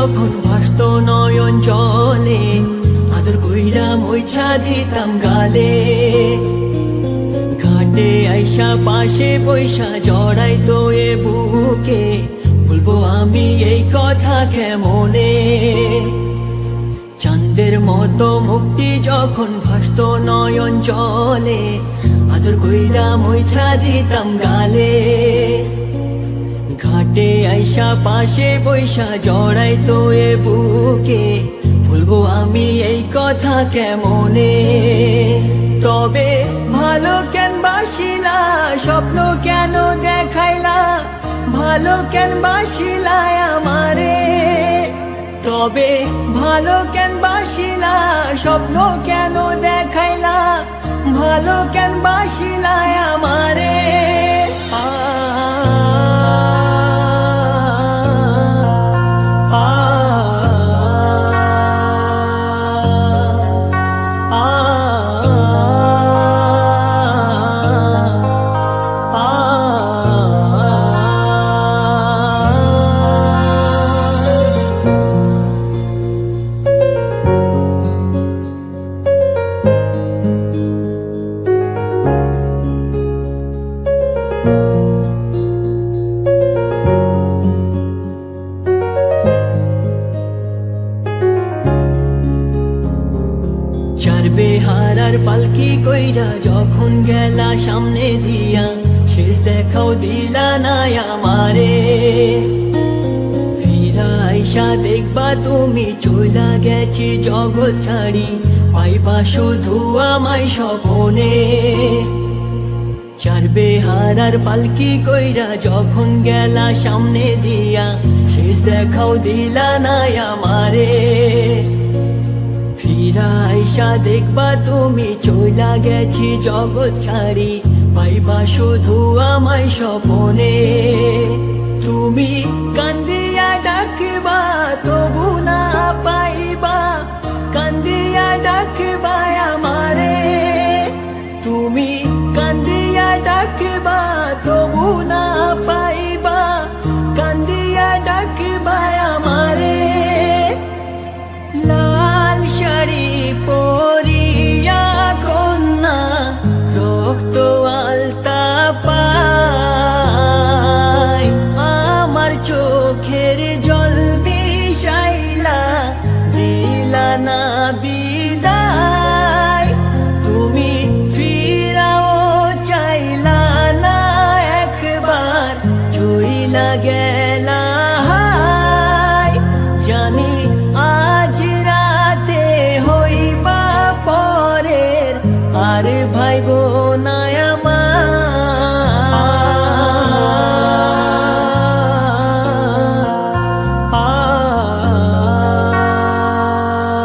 যখন ভাসত নয়ন জলে, আদর কইরা মুইছা দিতাম গালে। ঘাটে আইসা পাশে বৈশা জড়াইতো এ বুকে, বলবো আমি এই কথা কেমনে। চাঁদের মতো মুক্তি যখন ভাসত নয়ন জলে, আদর কইরা মুইছা দিতাম গালে। ঘাটে আইসা পাশে বৈশা জড়াইতো এ বুকে, বলবো আমি এই কথা কেমনে। তবে ভালো কেন বাসিলা, স্বপ্ন কেন দেখাইলা, ভালো কেন বাসিলা আমারে। তবে ভালো কেন বাসিলা, স্বপ্ন কেন দেখাইলা, ভালো কেন বাসিলা আমারে। বেহারার পালকি কইরা যখন গেলা সামনে দিয়া, শেষ দেখাও দিলা না আমারে। ফিরা আইসা দেখবা তুমি চইলা গেছি জগৎ ছাড়ি, পাইবা শুধু আমায় স্বপনে। চার বেহারার পালকি কইরা যখন গেলা সামনে দিয়া, শেষ দেখাও দিলা না আমারে। ফিরা আইসা দেখবা তুমি চইলা গেছি জগৎ ছাড়ি, পাইবা শুধু আমায় স্বপনে। তুমি কান্দিয়া ডাকবা তবু না পাইবা, কান্দিয়া ডাকবা আমারে। তুমি কান্দিয়া ডাকবা তবু না পাইবা, কান্দিয়া ডাকবা আমারে। লাল শাড়ি পরিয়া কন্যা, রক্ত আলতা পায়, আমার চোখের জল মিশাইলা দিলা না বিদায়। তুমি ফিরাও চাইলা না একবার, চইলা গেলা হায়। জানি